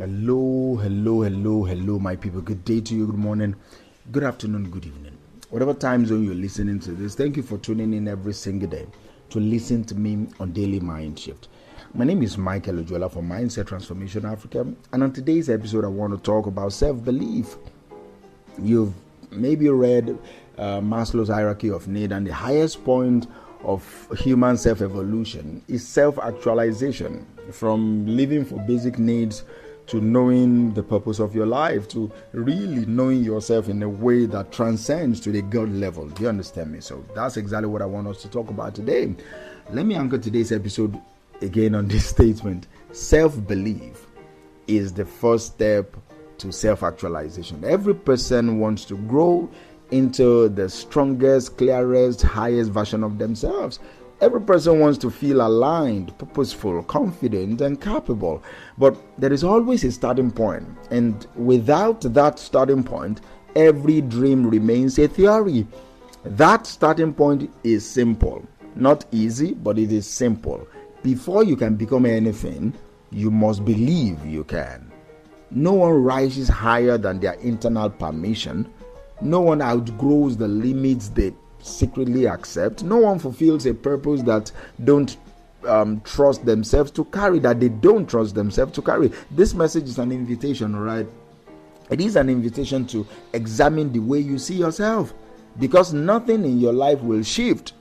Hello, my people. Good day to you, good morning, good afternoon, good evening. Whatever time zone you're listening to this, thank you for tuning in every single day to listen to me on Daily Mind Shift. My name is Michael Ojola from Mindset Transformation Africa, and on today's episode, I want to talk about self-belief. You've maybe read Maslow's hierarchy of need, and the highest point of human self-evolution is self-actualization. From living for basic needs to knowing the purpose of your life, to really knowing yourself in a way that transcends to the God level. Do you understand me? So that's exactly what I want us to talk about today. Let me anchor today's episode again on this statement. Self-belief is the first step to self-actualization. Every person wants to grow into the strongest, clearest, highest version of themselves. Every person wants to feel aligned, purposeful, confident, and capable. But there is always a starting point. And without that starting point, every dream remains a theory. That starting point is simple. Not easy, but it is simple. Before you can become anything, you must believe you can. No one rises higher than their internal permission. No one outgrows the limits they secretly accept. No one fulfills a purpose that don't trust themselves to carry, that they don't trust themselves to carry. This message is an invitation, all right? It is an invitation to examine the way you see yourself, because nothing in your life will shift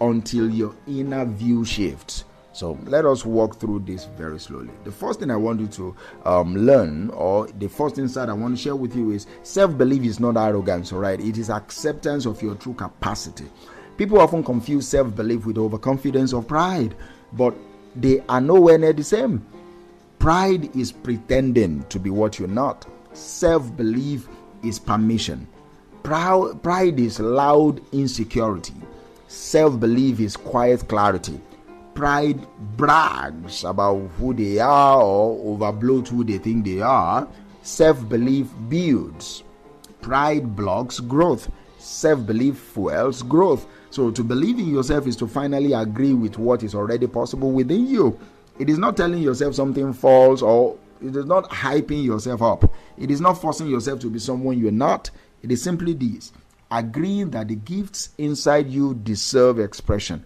until your inner view shifts. So let us walk through this very slowly. The first thing I want you to learn, or the first insight I want to share with you, is self-belief is not arrogance, all right? It is acceptance of your true capacity. People often confuse self-belief with overconfidence or pride, but they are nowhere near the same. Pride is pretending to be what you're not. Self-belief is permission. Pride is loud insecurity. Self-belief is quiet clarity. Pride brags about who they are or overbloats who they think they are. Self-belief builds. Pride blocks growth. Self-belief fuels growth. So to believe in yourself is to finally agree with what is already possible within you. It is not telling yourself something false, or it is not hyping yourself up. It is not forcing yourself to be someone you're not. It is simply this: agreeing that the gifts inside you deserve expression.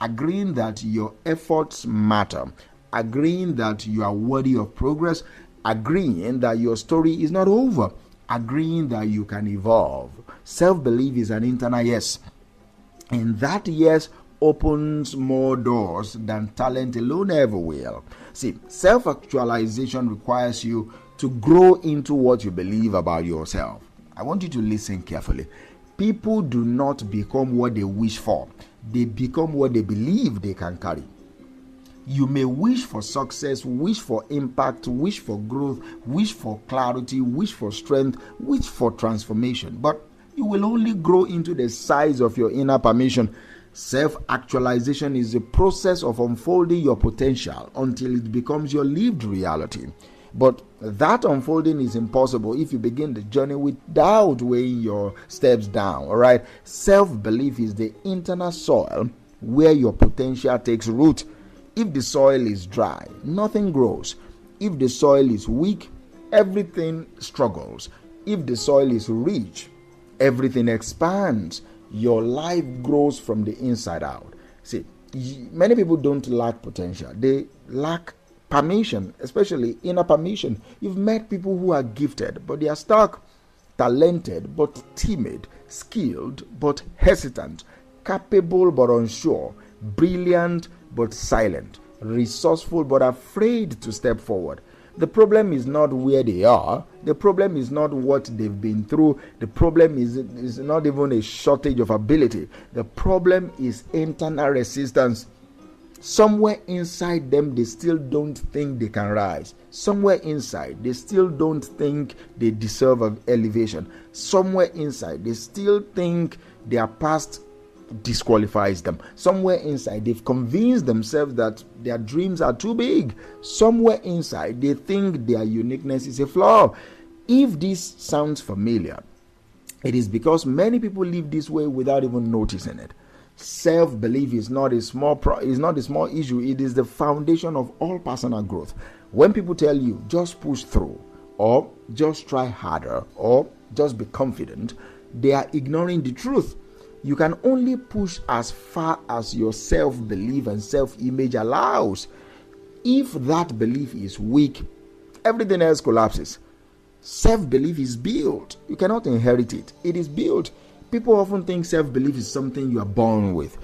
Agreeing that your efforts matter, agreeing that you are worthy of progress, agreeing that your story is not over, agreeing that you can evolve. Self-belief is an internal yes, and that yes opens more doors than talent alone ever will. See, self-actualization requires you to grow into what you believe about yourself. I want you to listen carefully. People do not become what they wish for. They become what they believe they can carry. You may wish for success, wish for impact, wish for growth, wish for clarity, wish for strength, wish for transformation, but you will only grow into the size of your inner permission. Self-actualization is the process of unfolding your potential until it becomes your lived reality. But that unfolding is impossible if you begin the journey without weighing your steps down, all right? Self-belief is the internal soil where your potential takes root. If the soil is dry, nothing grows. If the soil is weak, everything struggles. If the soil is rich, everything expands. Your life grows from the inside out. See, many people don't lack potential. They lack permission, especially inner permission. You've met people who are gifted, but they are stuck. Talented, but timid. Skilled, but hesitant. Capable, but unsure. Brilliant, but silent. Resourceful, but afraid to step forward. The problem is not where they are. The problem is not what they've been through. The problem is not even a shortage of ability. The problem is internal resistance. Somewhere inside them, they still don't think they can rise. Somewhere inside, they still don't think they deserve elevation. Somewhere inside, they still think their past disqualifies them. Somewhere inside, they've convinced themselves that their dreams are too big. Somewhere inside, they think their uniqueness is a flaw. If this sounds familiar, it is because many people live this way without even noticing it. Self-belief is not a small issue. It is the foundation of all personal growth. When people tell you just push through, or just try harder, or just be confident, they are ignoring the truth. You can only push as far as your self-belief and self-image allows. If that belief is weak, everything else collapses. Self-belief is built. You cannot inherit it. It is built. People often think self-belief is something you are born with.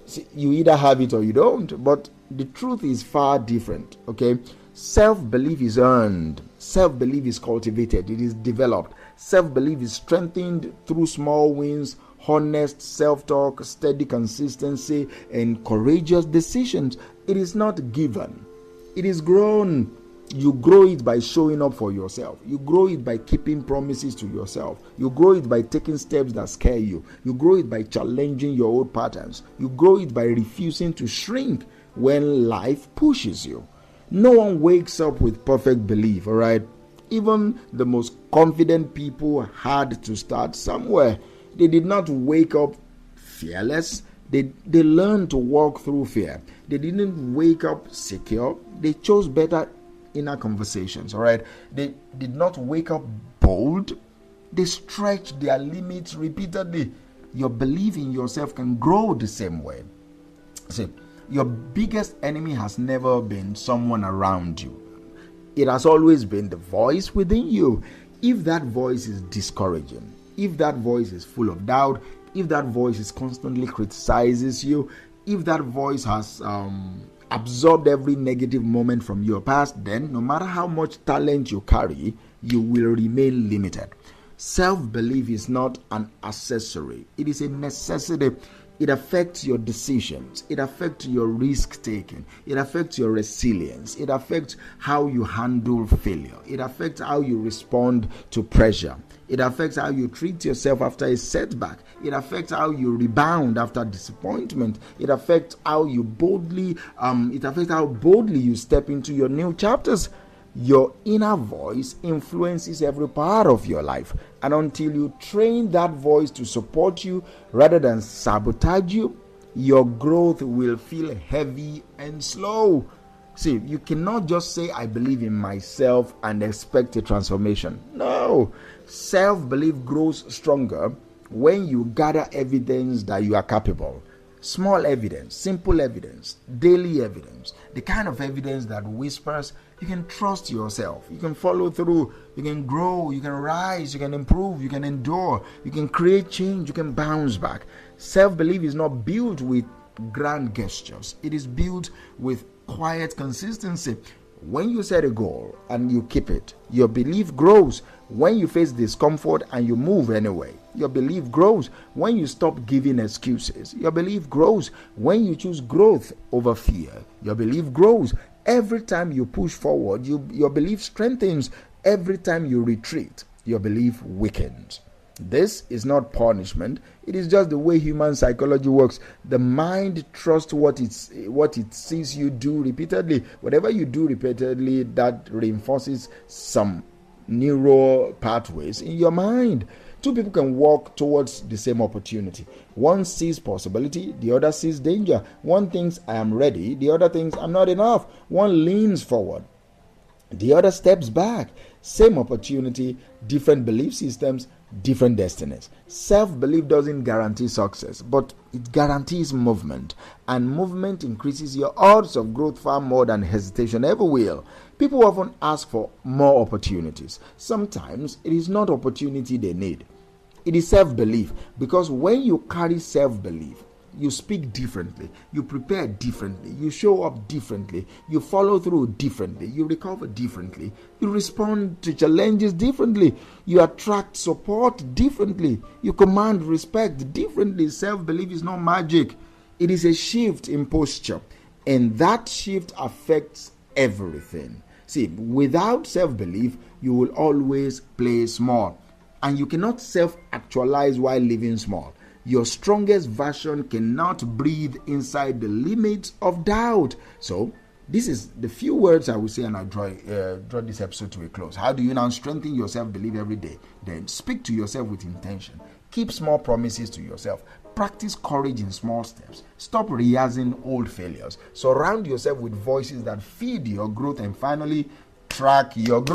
See, you either have it or you don't. But the truth is far different. Okay? Self-belief is earned. Self-belief is cultivated. It is developed. Self-belief is strengthened through small wins, honest self-talk, steady consistency, and courageous decisions. It is not given. It is grown. You grow it by showing up for yourself. You grow it by keeping promises to yourself. You grow it by taking steps that scare you. You grow it by challenging your old patterns. You grow it by refusing to shrink when life pushes you. No one wakes up with perfect belief, all right? Even the most confident people had to start somewhere. They did not wake up fearless. They learned to walk through fear. They didn't wake up secure. They chose better inner conversations, all right? They did not wake up bold. They stretched their limits repeatedly. Your belief in yourself can grow the same way. See, your biggest enemy has never been someone around you. It has always been the voice within you. If that voice is discouraging, if that voice is full of doubt, if that voice is constantly criticizes you, if that voice has absorbed every negative moment from your past, then no matter how much talent you carry, you will remain limited. Self-belief is not an accessory. It is a necessity. It affects your decisions. It affects your risk-taking. It affects your resilience. It affects how you handle failure. It affects how you respond to pressure. It affects how you treat yourself after a setback. It affects how you rebound after disappointment. It affects how you boldly you step into your new chapters. Your inner voice influences every part of your life. And until you train that voice to support you rather than sabotage you, your growth will feel heavy and slow. See, you cannot just say, I believe in myself and expect a transformation. No. Self-belief grows stronger when you gather evidence that you are capable. Small evidence, simple evidence, daily evidence, the kind of evidence that whispers, you can trust yourself, you can follow through, you can grow, you can rise, you can improve, you can endure, you can create change, you can bounce back. Self-belief is not built with grand gestures. It is built with quiet consistency. When you set a goal and you keep it, your belief grows. When you face discomfort and you move anyway, your belief grows. When you stop giving excuses, your belief grows. When you choose growth over fear, your belief grows. Every time you push forward, your belief strengthens. Every time you retreat, your belief weakens. This is not punishment. It is just the way human psychology works. The mind trusts what it sees you do repeatedly. Whatever you do repeatedly, that reinforces some neural pathways in your mind. Two people can walk towards the same opportunity. One sees possibility, the other sees danger. One thinks I am ready, the other thinks I'm not enough. One leans forward, the other steps back. Same opportunity, different belief systems, different destinies. Self-belief doesn't guarantee success, but it guarantees movement. And movement increases your odds of growth far more than hesitation ever will. People often ask for more opportunities. Sometimes it is not opportunity they need. It is self-belief, because when you carry self-belief, you speak differently, you prepare differently, you show up differently, you follow through differently, you recover differently, you respond to challenges differently, you attract support differently, you command respect differently. Self-belief is not magic. It is a shift in posture, and that shift affects everything. See, without self-belief, you will always play small, and you cannot self-actualize while living small. Your strongest version cannot breathe inside the limits of doubt. So, this is the few words I will say, and I'll draw this episode to a close. How do you now strengthen your self-belief every day? Then speak to yourself with intention. Keep small promises to yourself. Practice courage in small steps. Stop rehearsing old failures. Surround yourself with voices that feed your growth. And finally, track your growth.